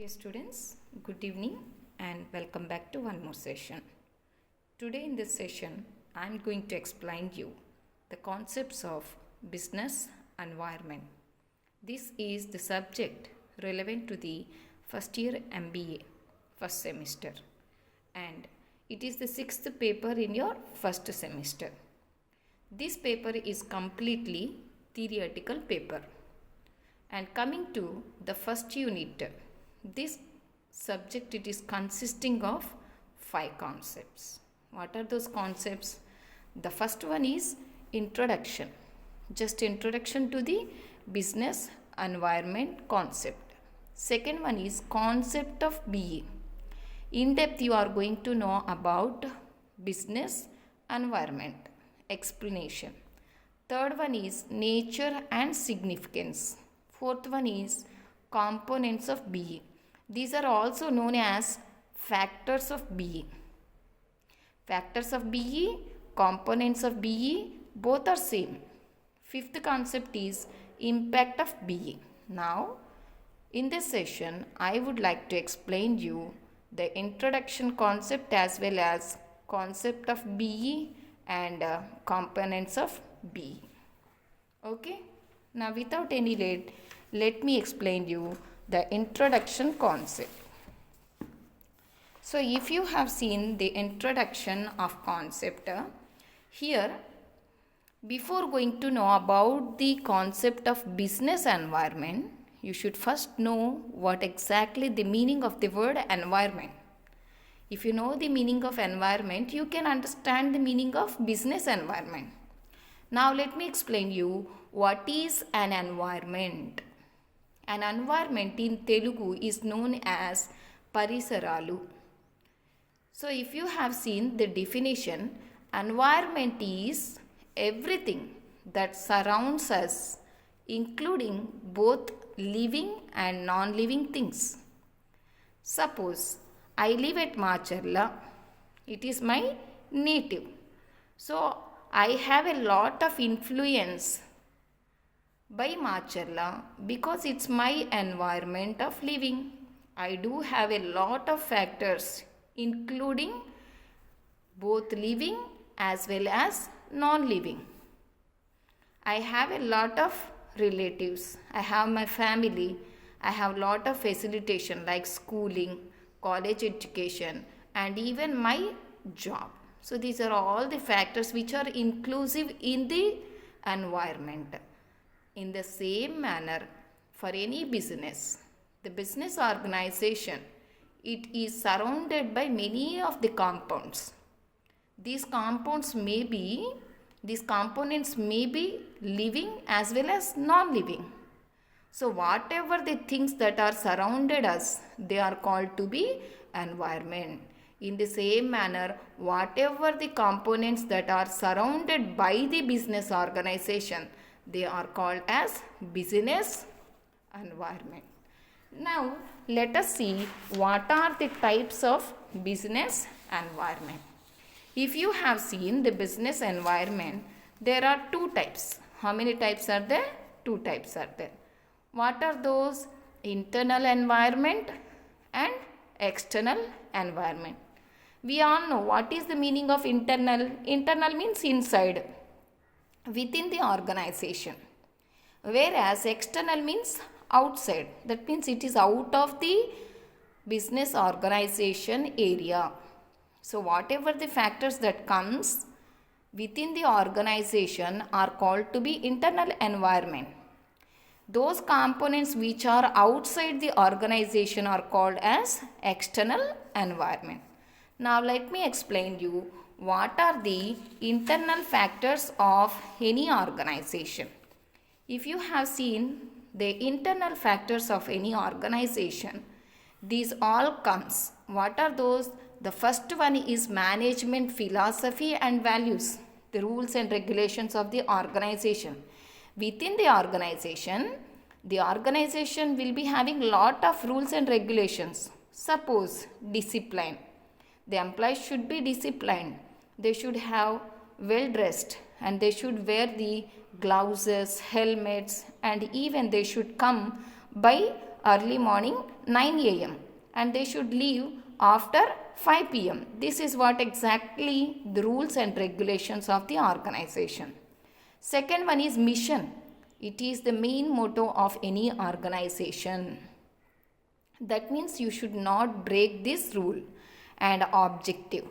Dear students, good evening and welcome back to one more session. Today in this session, I am going to explain you the concepts of business environment. This is the subject relevant to the first year MBA first semester, and it is the sixth paper in your first semester. This paper is completely theoretical paper. And coming to the first unit, this subject it is consisting of 5 concepts. What are those concepts? The first one is introduction. Just introduction to the business environment concept. Second one is concept of BE. In depth you are going to know about business environment explanation. Third one is nature and significance. Fourth one is components of BE. These are also known as factors of BE. Factors of BE, components of BE, both are same. Fifth concept is impact of BE. Now, in this session, I would like to explain you the introduction concept as well as concept of BE and components of BE. Okay? Now, without any late, let me explain you the introduction concept. So, if you have seen the introduction of concept, here before going to know about the concept of business environment, you should first know what exactly the meaning of the word environment. If you know the meaning of environment, you can understand the meaning of business environment. Now, let me explain you what is an environment. An environment in Telugu is known as parisaralu. So, if you have seen the definition, environment is everything that surrounds us, including both living and non-living things. Suppose I live at Macharla. It is my native. So, I have a lot of influence by Macharla because it's my environment of living. I do have a lot of factors including both living as well as non-living. I have a lot of relatives. I have my family. I have a lot of facilitation like schooling, college education, and even my job. So these are all the factors which are inclusive in the environment. In the same manner, for any business, the business organization, it is surrounded by many of the compounds. These components may be living as well as non-living. So whatever the things that are surrounded us, they are called to be environment. In the same manner, whatever the components that are surrounded by the business organization, they are called as business environment. Now, let us see what are the types of business environment. If you have seen the business environment, there are 2 types. How many types are there? 2 types are there. What are those? Internal environment and external environment. We all know what is the meaning of internal. Internal means inside, within the organization, whereas external means outside. That means it is out of the business organization area. So whatever the factors that comes within the organization are called to be internal environment. Those components which are outside the organization are called as external environment. Now let me explain you what are the internal factors of any organization. If you have seen the internal factors of any organization, these all comes. What are those? The first one is management philosophy and values, the rules and regulations of the organization. Within the organization will be having lot of rules and regulations. Suppose discipline. The employees should be disciplined. They should have well dressed and they should wear the gloves, helmets, and even they should come by early morning 9 a.m. and they should leave after 5 p.m. This is what exactly the rules and regulations of the organization. Second one is mission. It is the main motto of any organization. That means you should not break this rule. And objective.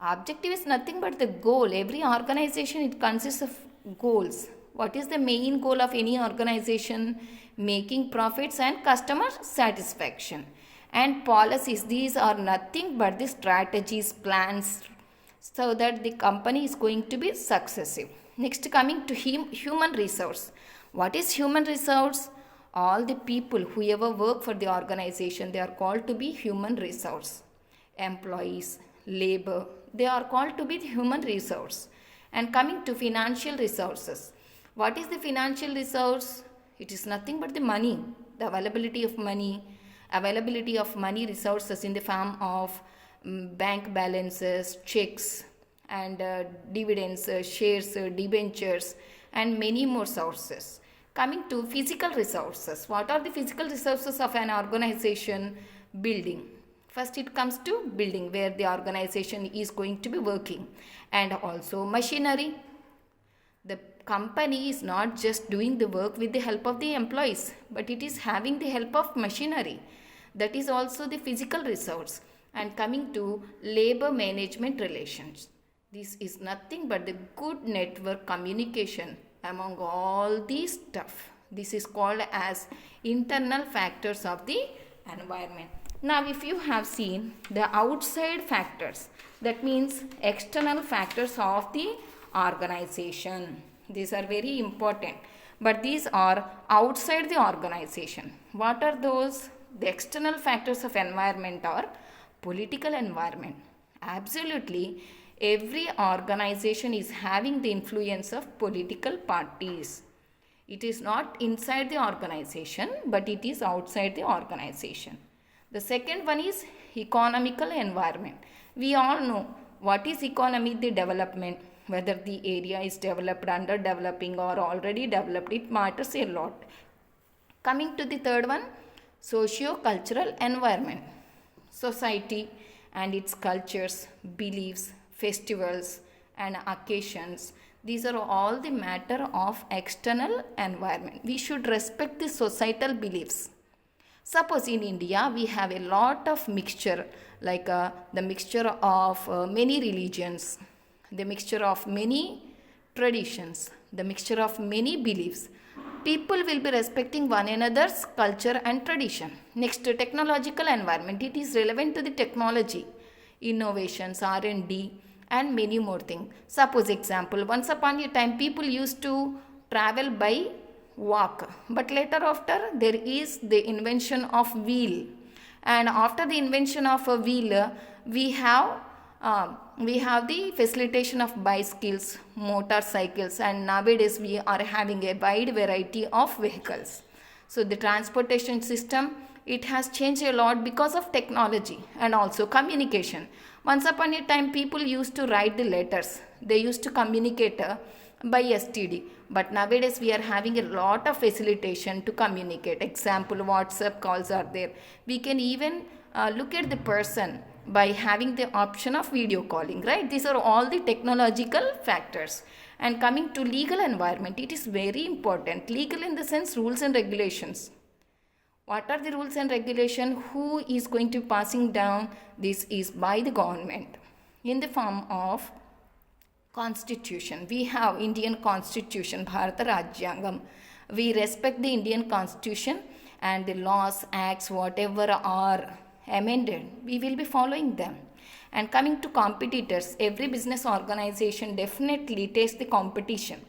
Objective is nothing but the goal. Every organization, it consists of goals. What is the main goal of any organization? Making profits and customer satisfaction. And policies, these are nothing but the strategies, plans, so that the company is going to be successive. Next, coming to human resource. What is human resource? All the people who ever work for the organization, they are called to be human resource. Employees, labor, they are called to be the human resource. And coming to financial resources. What is the financial resource? It is nothing but the money, the availability of money resources in the form of bank balances, checks, and dividends, shares, debentures, and many more sources. Coming to physical resources. What are the physical resources of an organization? Building. First it comes to building, where the organization is going to be working. And also machinery. The company is not just doing the work with the help of the employees, but it is having the help of machinery. That is also the physical resource. And coming to labor management relations. This is nothing but the good network communication among all these stuff. This is called as internal factors of the environment. Now, if you have seen the outside factors, that means external factors of the organization. These are very important, but these are outside the organization. What are those? The external factors of environment are political environment. Absolutely, every organization is having the influence of political parties. It is not inside the organization, but it is outside the organization. The second one is economical environment. We all know what is economy, the development, whether the area is developed, underdeveloping, or already developed. It matters a lot. Coming to the third one, socio-cultural environment. Society and its cultures, beliefs, festivals, and occasions. These are all the matter of external environment. We should respect the societal beliefs. Suppose in India we have a lot of mixture, like the mixture of many religions, the mixture of many traditions, the mixture of many beliefs. People will be respecting one another's culture and tradition. Next, technological environment. It is relevant to the technology, innovations, R&D, and many more things. Suppose example, once upon a time people used to travel by walk, but later after there is the invention of wheel, and after the invention of a wheel we have the facilitation of bicycles, motorcycles, and nowadays we are having a wide variety of vehicles. So the transportation system, it has changed a lot because of technology and also communication. Once upon a time people used to write the letters, they used to communicate by STD, but nowadays we are having a lot of facilitation to communicate. Example, WhatsApp calls are there. We can even look at the person by having the option of video calling, right? These are all the technological factors. And coming to legal environment, it is very important. Legal in the sense rules and regulations. What are the rules and regulations? Who is going to be passing down? This is by the government in the form of Constitution. We have Indian Constitution, Bharata Rajyangam. We respect the Indian Constitution, and the laws, acts, whatever are amended, we will be following them. And coming to competitors, every business organization definitely takes the competition.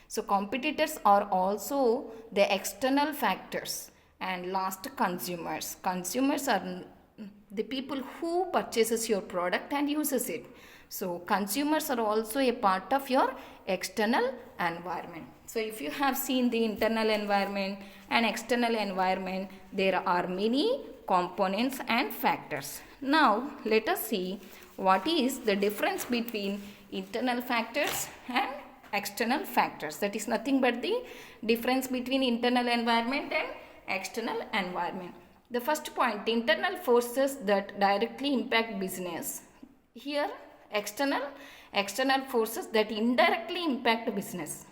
So competitors are also the external factors. And last, consumers. Consumers are the people who purchases your product and uses it. So consumers are also a part of your external environment. So if you have seen the internal environment and external environment, there are many components and factors. Now let us see what is the difference between internal factors and external factors. That is nothing but the difference between internal environment and external environment. The first point, internal forces that directly impact business. Here, external forces that indirectly impact business.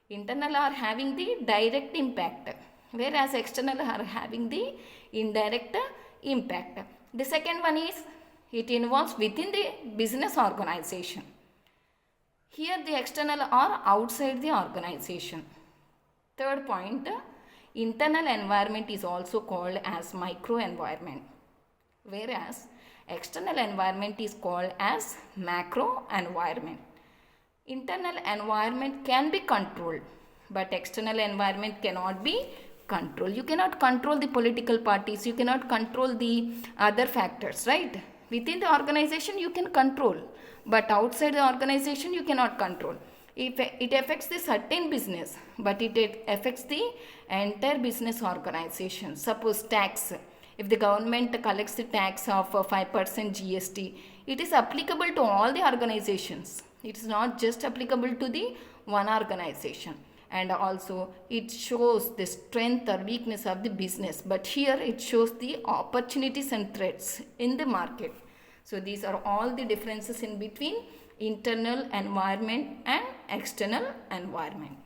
Internal are having the direct impact, whereas external are having the indirect impact. The second one is, it involves within the business organization. Here the external are outside the organization. Third point, internal environment is also called as micro environment, whereas external environment is called as macro environment. Internal environment can be controlled, but external environment cannot be controlled. You cannot control the political parties, you cannot control the other factors, right? Within the organization you can control, but outside the organization you cannot control. If it affects the certain business, but it affects the entire business organization. Suppose tax. If the government collects the tax of 5% GST, it is applicable to all the organizations. It is not just applicable to the one organization. And also it shows the strength or weakness of the business. But here it shows the opportunities and threats in the market. So these are all the differences in between internal environment and external environment.